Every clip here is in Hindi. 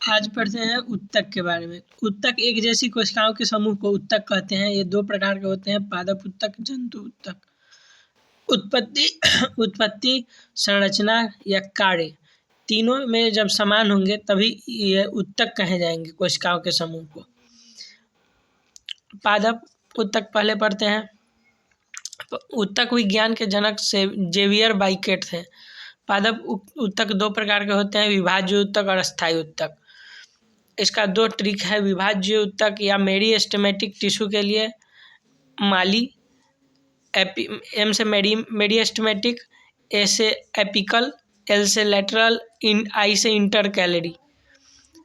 आज पढ़ते हैं उत्तक के बारे में। उत्तक एक जैसी कोशिकाओं के समूह को उत्तक कहते हैं। ये दो प्रकार के होते हैं, पादप उत्तक, जंतु उत्तक। उत्पत्ति उत्पत्ति, संरचना या कार्य तीनों में जब समान होंगे तभी ये उत्तक कहे जाएंगे कोशिकाओं के समूह को। पादप उत्तक पहले पढ़ते हैं। उत्तक विज्ञान के जनक से जेवियर बाइकेट थे। पादप उत्तक दो प्रकार के होते हैं, विभाज्य उत्तक और अस्थायी उत्तक। इसका दो ट्रिक है। विभाज्य उत्तक या मेरिस्टेमेटिक टिश्यू के लिए माली, एम से मेरिस्टेमेटिक, ए से एपिकल, एल से लेटरल, आई से इंटरकैलरी,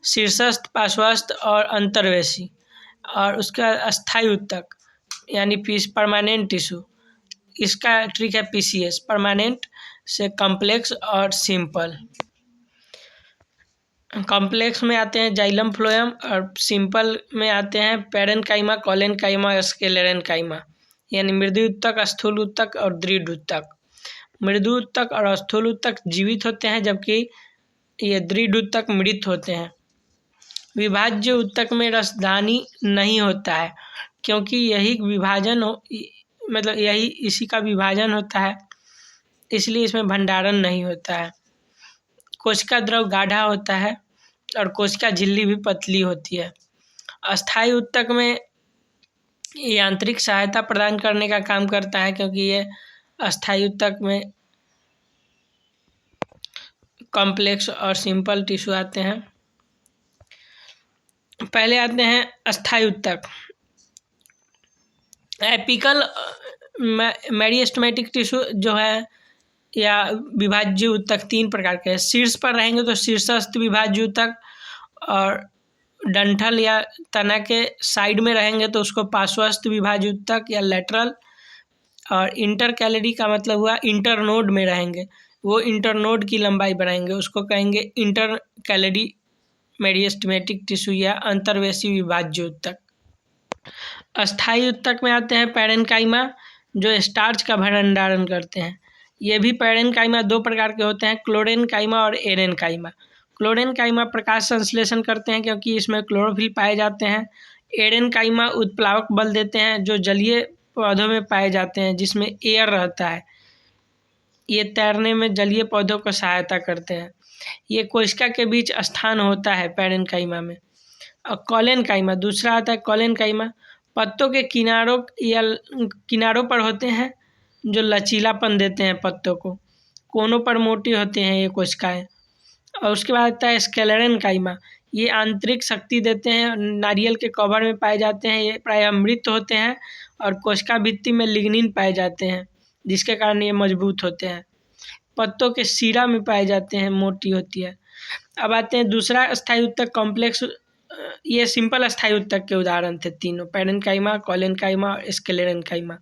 शीर्षस्थ, पार्श्वस्थ और अंतर्वेशी। और उसका अस्थायी उत्तक यानी परमानेंट टिश्यू, इसका ट्रिक है पीसीएस, परमानेंट से कॉम्प्लेक्स और सिंपल। कॉम्प्लेक्स में आते हैं जाइलम फ्लोएम और सिंपल में आते हैं पैरेन्काइमा, कोलेनकाइमा और स्क्लेरेन्काइमा, यानी मृदु उत्तक, स्थूल उत्तक और दृढ़ उत्तक। मृदु उत्तक और स्थूल उत्तक जीवित होते हैं जबकि ये दृढ़ उत्तक मृत होते हैं। विभाज्य उत्तक में रसधानी नहीं होता है क्योंकि यही विभाजन इसी का विभाजन होता है, इसलिए इसमें भंडारण नहीं होता है। कोशिका द्रव गाढ़ा होता है और कोशिका झिल्ली भी पतली होती है। अस्थायी उत्तक में यांत्रिक सहायता प्रदान करने का काम करता है क्योंकि ये अस्थायी उत्तक में कॉम्प्लेक्स और सिंपल टिश्यू आते हैं। पहले आते हैं अस्थायी उत्तक। एपिकल मेरिस्टेमेटिक टिश्यू जो है या विभाज्य उत्तक तीन प्रकार के हैं। शीर्ष पर रहेंगे तो शीर्षस्थ विभाज्य उत्तक, और डंठल या तना के साइड में रहेंगे तो उसको पार्श्वस्थ विभाज्य उत्तक या लेटरल, और इंटरकैलरी का मतलब हुआ इंटरनोड में रहेंगे, वो इंटरनोड की लंबाई बढ़ाएंगे, उसको कहेंगे इंटरकैलरी मेरिस्टेमेटिक टिश्यू या अंतर्वेशी विभाज्य उत्तक। अस्थायी उत्तक में आते हैं पैरेन्काइमा, जो स्टार्च का भंडारण करते हैं। ये भी पैरेन्काइमा दो प्रकार के होते हैं, क्लोरेन्काइमा और एरेन्काइमा। क्लोरेन्काइमा प्रकाश संश्लेषण करते हैं क्योंकि इसमें क्लोरोफिल पाए जाते हैं। एरेन्काइमा उत्प्लावक बल देते हैं जो जलीय पौधों में पाए जाते हैं जिसमें एयर रहता है। ये तैरने में जलीय पौधों को सहायता करते हैं। ये कोशिका के बीच स्थान होता है पैरेन्काइमा में। और कोलेनकाइमा दूसरा आता है। कोलेनकाइमा पत्तों के किनारों पर होते हैं जो लचीलापन देते हैं पत्तों को। कोनों पर मोटी होती हैं ये कोशिकाएं। और उसके बाद आता है स्क्लेरेन्काइमा, ये आंतरिक शक्ति देते हैं, नारियल के कवर में पाए जाते हैं। ये प्रायः मृत होते हैं और कोशिका भित्ति में लिग्निन पाए जाते हैं जिसके कारण ये मजबूत होते हैं। पत्तों के शिरा में पाए जाते हैं, मोटी होती है। अब आते हैं दूसरा अस्थायी उत्तक कॉम्प्लेक्स। ये सिंपल अस्थायी उत्तक के उदाहरण थे तीनों, पैरेन्काइमा, कोलेनकाइमा और स्क्लेरेन्काइमा।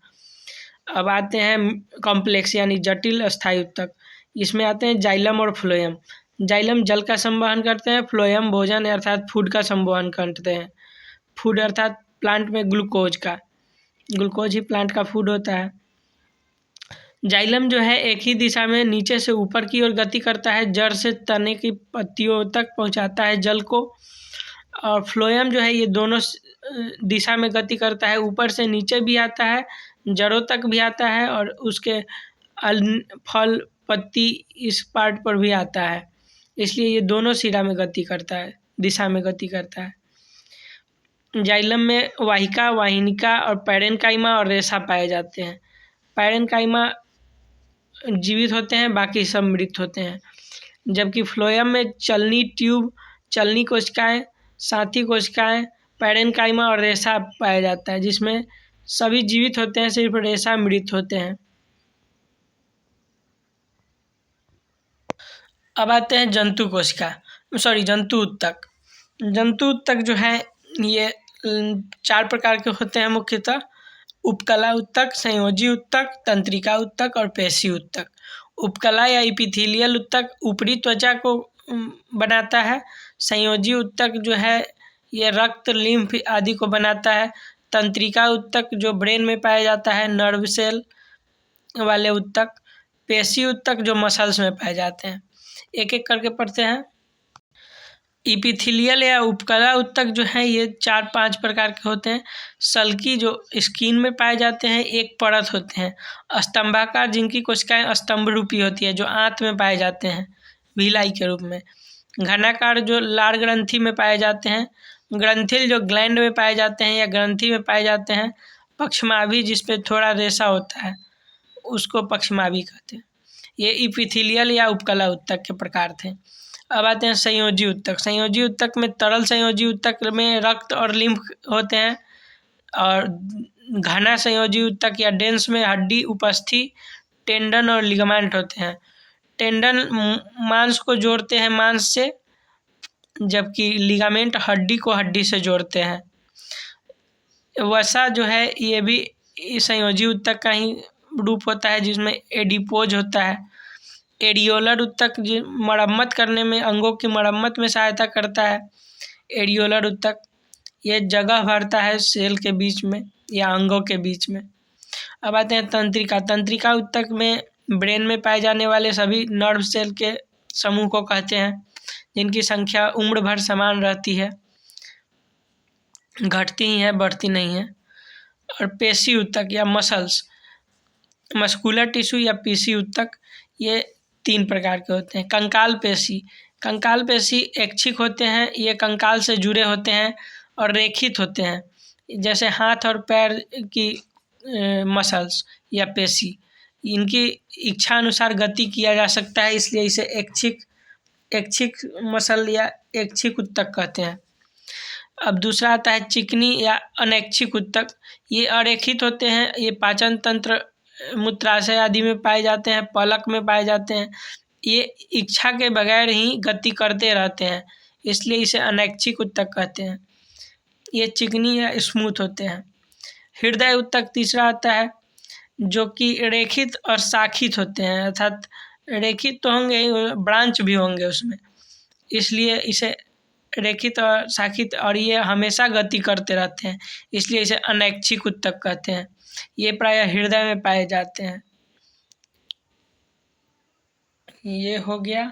अब आते हैं कॉम्प्लेक्स यानी जटिल अस्थायी उत्तक। इसमें आते हैं जाइलम और फ्लोएम। जाइलम जल का संवहन करते हैं, फ्लोएम भोजन अर्थात फूड का संवहन करते हैं। फूड अर्थात प्लांट में ग्लूकोज ही प्लांट का फूड होता है। जाइलम जो है एक ही दिशा में नीचे से ऊपर की ओर गति करता है, जड़ से तने की पत्तियों तक पहुंचाता है जल को। और फ्लोएम जो है ये दोनों दिशा में गति करता है, ऊपर से नीचे भी आता है, जड़ों तक भी आता है और उसके फल पत्ती इस पार्ट पर भी आता है। इसलिए ये दोनों दिशा में गति करता है। जाइलम में वाहिका, वाहिनिका और पैरेन्काइमा और रेशा पाए जाते हैं। पैरेन्काइमा जीवित होते हैं, बाकी सब मृत होते हैं। जबकि फ्लोएम में चलनी ट्यूब, चलनी कोशिकाएं, साथी कोशिकाएं, पैरेन्काइमा और रेशा पाया जाता है जिसमें सभी जीवित होते हैं, सिर्फ रेशा मृत होते हैं। अब आते हैं जंतु उत्तक। जंतु उत्तक जो है ये चार प्रकार के होते हैं मुख्यतः: उपकला उत्तक, संयोजी उत्तक, तंत्रिका उत्तक और पेशी उत्तक। उपकला या एपिथेलियल उत्तक ऊपरी त्वचा को बनाता है। संयोजी उत्तक जो है ये रक्त, लिम्फ आदि को बनाता है। तंत्रिका उत्तक जो ब्रेन में पाया जाता है, नर्व सेल वाले उत्तक। पेशी उत्तक जो मसल्स में पाए जाते हैं। एक एक करके पढ़ते हैं। इपिथेलियल या उपकला उत्तक जो है ये 4-5 प्रकार के होते हैं। सल्की जो स्किन में पाए जाते हैं, एक परत होते हैं। स्तंभाकार जिनकी कोशिकाएं स्तंभ रूपी होती है, जो आंत में पाए जाते हैं भिलाई के रूप में। घनाकार जो लार ग्रंथि में पाए जाते हैं। ग्रंथिल जो ग्लैंड में पाए जाते हैं या ग्रंथि में पाए जाते हैं। पक्षमाभी जिसपे थोड़ा रेशा होता है उसको पक्षमाभी कहते हैं। ये इपिथेलियल या उपकला उत्तक के प्रकार थे। अब आते हैं संयोजी उत्तक। संयोजी उत्तक में तरल संयोजी उत्तक में रक्त और लिम्फ होते हैं, और घना संयोजी उत्तक या डेंस में हड्डी, उपस्थि, टेंडन और लिगामेंट होते हैं। टेंडन मांस को जोड़ते हैं मांस से, जबकि लिगामेंट हड्डी को हड्डी से जोड़ते हैं। वसा जो है ये भी संयोजी उत्तक का ही रूप होता है, जिसमें एडिपोज होता है। एडियोलर उत्तक मरम्मत करने में, अंगों की मरम्मत में सहायता करता है। एडियोलर उत्तक ये जगह भरता है सेल के बीच में या अंगों के बीच में। अब आते हैं तंत्रिका। तंत्रिका उत्तक में ब्रेन में पाए जाने वाले सभी नर्व सेल के समूह को कहते हैं, जिनकी संख्या उम्र भर समान रहती है, घटती ही है, बढ़ती नहीं है। और पेशी उत्तक या मसल्स, मस्कुलर टिश्यू या पेशी उत्तक, ये 3 प्रकार के होते हैं। कंकाल पेशी। कंकाल पेशी ऐच्छिक होते हैं, ये कंकाल से जुड़े होते हैं और रेखित होते हैं, जैसे हाथ और पैर की मसल्स या पेशी। इनकी इच्छा अनुसार गति किया जा सकता है, इसलिए इसे ऐच्छिक मसल या ऐच्छिक उत्तक कहते हैं। अब दूसरा आता है चिकनी या अनैच्छिक उत्तक। ये अरेखित होते हैं, ये पाचन तंत्र, मूत्राशय आदि में पाए जाते हैं, पलक में पाए जाते हैं। ये इच्छा के बगैर ही गति करते रहते हैं, इसलिए इसे अनैच्छिक उत्तक कहते हैं। ये चिकनी या स्मूथ होते हैं। हृदय उत्तक तीसरा आता है, जो कि रेखित और शाखित होते हैं, अर्थात रेखित तो होंगे ही, ब्रांच भी होंगे उसमें, इसलिए इसे रेखित और शाखित, और ये हमेशा गति करते रहते हैं, इसलिए इसे अनैच्छिक उत्तक कहते हैं। ये प्रायः हृदय में पाए जाते हैं। ये हो गया।